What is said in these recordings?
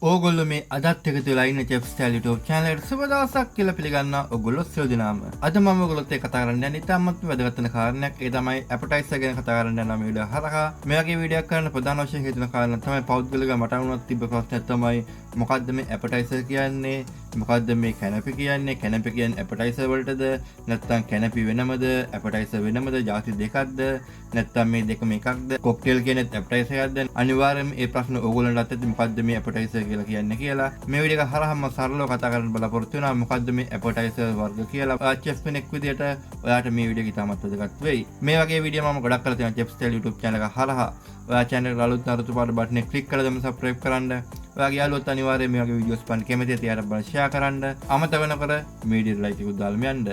ඕගොල්ලෝ මේ අදත් එකතු වෙලා ඉන්න chefstyle YouTube channel එකට සුබ දවසක් කියලා පිළිගන්නවා ඔයගොල්ලෝ සියලු දෙනාම. අද මම ඔයගොල්ලොත් එක්ක කතා කරන්න යන්නේ ඉතාමත් වැදගත් වෙන කාරණයක්. ඒ තමයි appetizer ගැන කතා කරන්න යනවා මේ වීඩියෝ හරහා. මේ වගේ වීඩියෝ එකක් කරන්න ප්‍රධාන වශයෙන් හේතුන කාරණා තමයි පෞද්ගලිකව මට වුණත් තිබ්බ ප්‍රශ්නයක් තමයි මොකද්ද මේ appetizer කියන්නේ? මොකද්ද මේ canapé කියන්නේ? canapé කියන්නේ appetizer වලටද? නැත්නම් canapé වෙනමද? appetizer වෙනමද? ಜಾති දෙකක්ද? නැත්නම් මේ දෙකම එකක්ද? cocktail කියන්නේ appetizer එකක්ද? අනිවාර්යයෙන්ම මේ ප්‍රශ්න ඕගොල්ලන්ට ඇත්තට මොකද්ද මේ appetizer කියලා කියන්නේ කියලා මේ වීඩියෝ එක හරහාම සරලව කතා කරන්න බලාපොරොත්තු වෙනවා. මොකද්ද මේ appetizer වර්ග කියලා. chef කෙනෙක් විදියට ඔයාලට මේ වීඩියෝ එක ඉතාමත් වැදගත් වෙයි. මේ වගේ වීඩියෝ මම ගොඩක් කරලා තියෙනවා chefstyle YouTube channel එක හරහා. ඔයා channel එක අලුත් නරතු පාට බටන් එක ක්ලික් කරලා දැන් subscribe කරන්න. ඔයාගේ යාළුවොත් අනිවාර්යයෙන් මේ වගේ වීඩියෝස් බලන්න කැමති තියාට බලන්න share කරන්න. අමතක වෙනකර මේ වීඩියෝ like එකක් දාලා යන්න.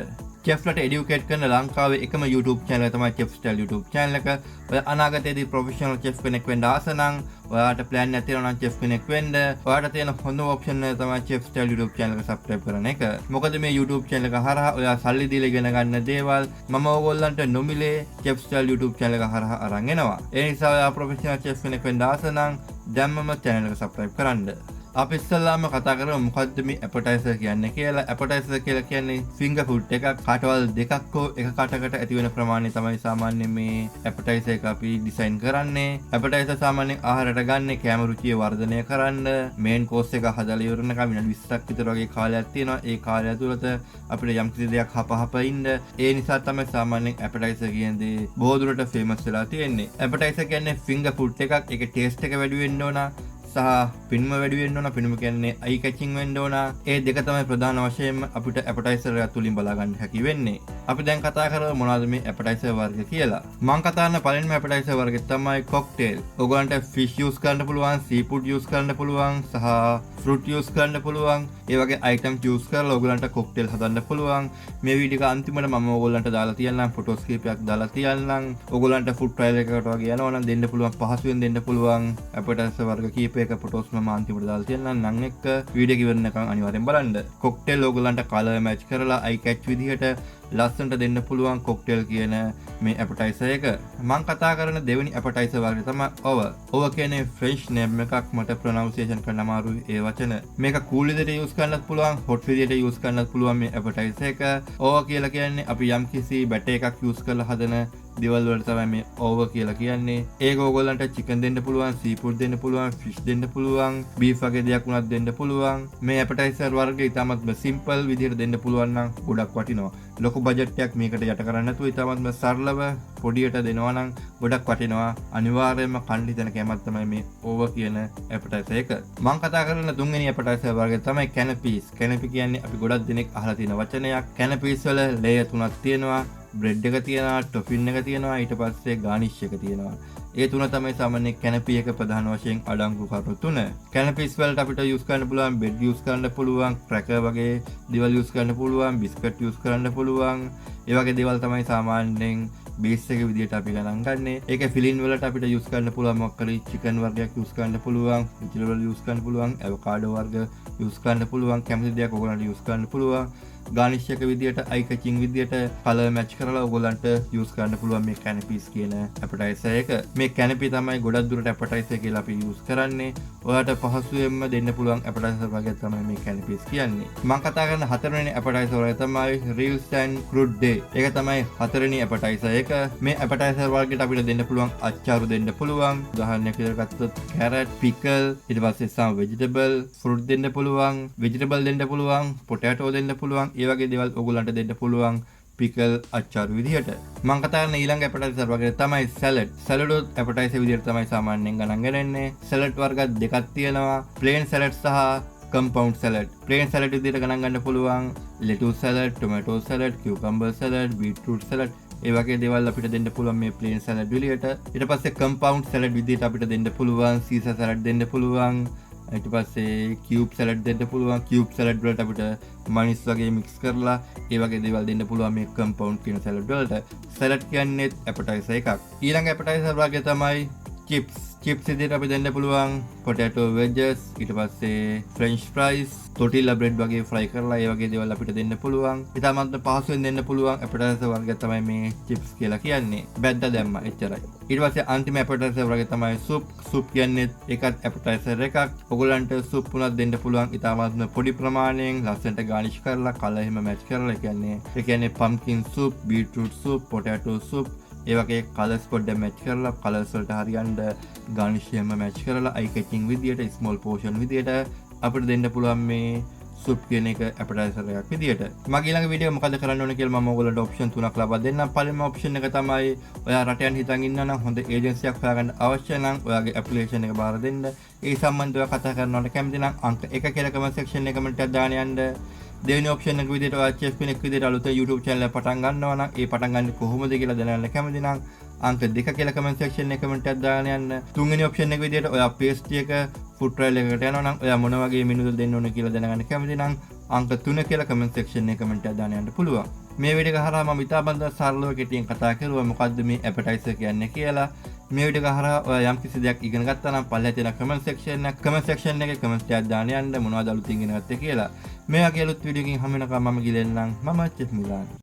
chefලට educate කරන ලංකාවේ එකම YouTube channel එක තමයි chefstyle YouTube channel එක. ඔය අනාගතයේදී professional chef කෙනෙක් වෙන්න ආස නම් ඔයාට plan එකක් තියෙනවා නම් chef කෙනෙක් වෙන්න. ඔයාට තියෙන හොඳම option එක තමයි chefstyle YouTube channel එක subscribe කරන එක. මොකද මේ YouTube channel එක හරහා ඔයා සල්ලි දීලා ඉගෙන ගන්න දේවල් මම ඕගොල්ලන්ට නොමිලේ chefstyle YouTube channel එක හරහා අරන් එනවා. ඒ නිසා ඔයා professional chef කෙනෙක් වෙන්න ආස නම් දැම්මම channel එක subscribe කරන්න. අපි ඉස්සල්ලාම කතා කරමු මොකද්ද මේ appetizer කියන්නේ කියලා. appetizer කියලා කියන්නේ finger food එකක්. කටවල් දෙකක් හෝ එක කටකට ඇති වෙන ප්‍රමාණය තමයි සාමාන්‍යයෙන් මේ appetizer එක අපි ඩිසයින් කරන්නේ. appetizer සාමාන්‍යයෙන් ආහාරයට ගන්න කැම රුචිය වර්ධනය කරන්න main course එක හදලා ඉවරනකම් විනාඩි 20ක් විතර වගේ කාලයක් තියෙනවා. ඒ කාලය ඇතුළත අපිට යම් කිසි දෙයක් හපහප ඉන්න. ඒ නිසා තමයි සාමාන්‍යයෙන් appetizer කියන දේ බොහෝ දුරට famous වෙලා තියෙන්නේ. appetizer කියන්නේ finger food එකක්. ඒකේ taste එක වැඩි වෙන්න ඕන. සහ පින්ම වැඩි වෙන්න ඕන. පින්ම කියන්නේ eye catching වෙන්න ඕන. ඒ දෙක තමයි ප්‍රධාන වශයෙන්ම අපිට appetizer එක තුලින් බලා ගන්න හැකි වෙන්නේ. අපි දැන් කතා කරමු මොනවද මේ appetizer වර්ග කියලා. මම කතා කරන පළවෙනිම appetizer වර්ගය තමයි cocktail. ඔයගොල්ලන්ට fish use කරන්න පුළුවන්, seafood use කරන්න පුළුවන්, සහ fruit use කරන්න පුළුවන්. ඒ වගේ items use කරලා ඔයගොල්ලන්ට cocktail හදන්න පුළුවන්. මේ වීඩියෝ එක අන්තිමට මම ඔයගොල්ලන්ට දාලා තියන්නම්, ෆොටෝස් කීපයක් දාලා තියන්නම්. ඔයගොල්ලන්ට food trial එකකට වගේ යනවා නම් දෙන්න පුළුවන්, පහසුවෙන් දෙන්න පුළුවන් appetizer වර්ග කීපයක් එක ෆොටෝස් මම අන්තිමට දාලා තියෙනවා නම් එක්ක වීඩියෝ එක ඉවරනකම් අනිවාර්යෙන් බලන්න. කොක්ටේල් ඕගොල්ලන්ට කලර් මැච් කරලා අයි කැච් විදිහට ලස්සනට දෙන්න පුළුවන් කොක්ටේල් කියන මේ appetizer එක. මම කතා කරන දෙවෙනි appetizer වර්ගය තමයි over. over කියන්නේ French name එකක්. මට pronunciation කරන්න අමාරුයි ඒ වචන. මේක cool විදිහට use කරන්නත් පුළුවන්, hot විදිහට use කරන්නත් පුළුවන් මේ appetizer එක. over කියලා කියන්නේ අපි යම් කිසි බැටර් එකක් use කරලා හදන දේවල් වලට තමයි මේ over කියලා කියන්නේ. ඒක ඕගොල්ලන්ට chicken දෙන්න පුළුවන්, seafood දෙන්න පුළුවන්, fish දෙන්න පුළුවන්, beef වගේ දෙයක් උනත් දෙන්න පුළුවන්. මේ appetizer වර්ගය ඉතාමත්ම simple විදිහට දෙන්න පුළුවන් නම් ගොඩක් වටිනවා. ලොකු බජට් එකක් මේකට යට කරන්න නැතුව ඉතාමත්ම සරලව පොඩියට දෙනවා නම් ගොඩක් වටිනවා. අනිවාර්යයෙන්ම කන්න හිතන කැමත් තමයි මේ over කියන appetizer එක. මම කතා කරන තුන්වෙනි appetizer වර්ගය තමයි canapés. canapé කියන්නේ අපි ගොඩක් දෙනෙක් අහලා තියෙන වචනයක්. canapés වල layer තුනක් තියෙනවා. බ්‍රෙඩ් එක තියෙනවා, ටොපින් එක තියෙනවා, ඊට පස්සේ ගානිෂ් එක තියෙනවා. ඒ තුන තමයි සාමාන්‍ය canapé එක ප්‍රධාන වශයෙන් අඩංගු කරු තුන. canapés වලට අපිට use කරන්න පුළුවන්, බෙඩ් use කරන්න පුළුවන්, cracker වගේ දේවල් use කරන්න පුළුවන්, බිස්කට් use කරන්න පුළුවන්. ඒ වගේ දේවල් තමයි සාමාන්‍යයෙන් බේස් එක විදිහට අපි ගණන් ගන්නෙ. ඒක ෆිලින් වලට අපිට use කරන්න පුළුවන්, මොකක් හරි chicken වර්ගයක් use කරන්න පුළුවන්, vegetable use කරන්න පුළුවන්, avocado වර්ග use කරන්න පුළුවන්, කැමති දෙයක් ඔයගොල්ලන්ට use කරන්න පුළුවන්. garnish එක විදියට eye catching විදියට color match කරලා ඔයගොල්ලන්ට use කරන්න පුළුවන් මේ canapés කියන appetizer එක. මේ canapé තමයි ගොඩක් දුරට appetizer කියලා අපි use කරන්නේ. ඔයාලට පහසුවෙන්ම දෙන්න පුළුවන් appetizer වගේ තමයි මේ canapés කියන්නේ. මම කතා කරන හතරවෙනි appetizer වර්ගය තමයි reels and crude day. ඒක තමයි හතරවෙනි appetizer එක. මේ appetizer වර්ගයට අපිට දෙන්න පුළුවන් අච්චාරු දෙන්න පුළුවන්. උදාහරණයක් විදිහට ගත්තොත් carrot, pickle, ඊට පස්සේ some vegetable, fruit දෙන්න පුළුවන්, vegetable දෙන්න පුළුවන්, potato දෙන්න පුළුවන්. ඒ වගේ දේවල් ඔයගොල්ලන්ට දෙන්න පුළුවන් pickle අච්චාරු විදිහට. මම කතා කරන ඊළඟ appetizer වර්ගය තමයි salad. salad උත් appetizer විදිහට තමයි සාමාන්‍යයෙන් ගණන් ගන්නේ. salad වර්ග දෙකක් තියෙනවා. plain salad සහ compound salad. plain salad විදිහට ගණන් ගන්න පුළුවන් lettuce salad, tomato salad, cucumber salad, beetroot salad. ඒ වගේ දේවල් අපිට දෙන්න පුළුවන් මේ plain salad විදිහට. ඊට පස්සේ compound salad විදිහට අපිට දෙන්න පුළුවන් Caesar salad දෙන්න පුළුවන්. ඊට පස්සේ cube salad දෙන්න පුළුවන්. cube salad වලට අපිට මයිනස් වගේ mix කරලා ඒ වගේ දේවල් දෙන්න පුළුවන් මේ compound කියන salad වලට. salad කියන්නේ appetizer එකක්. ඊළඟ appetizer වර්ගය තමයි චිප්ස් විදිහට අපි දෙන්න පුළුවන් potato wedges, ඊට පස්සේ french fries, tortilla bread වගේ fry කරලා ඒ වගේ දේවල් අපිට දෙන්න පුළුවන්. ඉතාමත් පහසුවෙන් දෙන්න පුළුවන් appetizer වර්ගයක් තමයි මේ chips කියලා කියන්නේ. බැද්දා දැම්මා එච්චරයි. ඊට පස්සේ අන්තිම appetizer වර්ගය තමයි soup කියන්නේ ඒකත් appetizer එකක්. ඔයගොල්ලන්ට soup උනත් දෙන්න පුළුවන් ඉතාමත් පොඩි ප්‍රමාණයෙන් ලස්සනට garnish කරලා කලර් එහෙම match කරලා ඒ කියන්නේ pumpkin soup, beetroot soup, potato soup ඒ වගේ කලර්ස් පොඩ්ඩක් මැච් කරලා කලර්ස් වලට හරියන්න garnish එකම මැච් කරලා eye catching විදියට small portion විදියට අපිට දෙන්න පුළුවන් මේ soup කියන එක appetizer එකක් විදියට. මගේ ඊළඟ වීඩියෝ මොකද කරන්න ඕන කියලා මම ඔයගොල්ලන්ට option තුනක් ලබා දෙන්නම්. පළවෙනි option එක තමයි ඔයා රට යන හිතන් ඉන්නවා නම් හොඳ agency එකක් හොයාගන්න අවශ්‍ය නම් ඔයාගේ application එක බාර දෙන්න. ඒ සම්බන්ධව කතා කරනවට කැමති නම් අංක 1 කියලා comment section එකේ comment එකක් දාන්න යන්න. දෙවෙනි ඔප්ෂන් එක විදිහට ඔයා chef කෙනෙක් විදිහට අලුත YouTube channel එක පටන් ගන්නවා නම් ඒ පටන් ගන්නේ කොහොමද කියලා දැනගන්න කැමති නම් අංක 2 කියලා comment section එකේ comment එකක් දාන්න යන්න. තුන්වෙනි ඔප්ෂන් එක විදිහට ඔයා pastry එක food trial එකකට යනවා නම් ඔයා මොන වගේ මෙනුද දෙන්න ඕන කියලා දැනගන්න කැමති නම් අංක 3 කියලා comment section එකේ comment එකක් දාන්න යන්න පුළුවන්. මේ වීඩියෝ එක හරහා මම ඉතාමත් සරලව කෙටියෙන් කතා කරුවා මොකද්ද මේ appetizer කියන්නේ කියලා. මේ වීඩියෝ එක හරහා ඔයා යම් කිසි දෙයක් ඉගෙන ගත්තා නම් පල්ලෙහා තියෙන comment section එකේ comment එකක් දාන්න යන්න මොනවද අලුතින් ඉගෙන ගත්තේ කියලා. මේ වගේ අලුත් වීඩියෝ එකකින් හමු වෙනකම් මම ගිලෙන්නම්. මම chef Milan.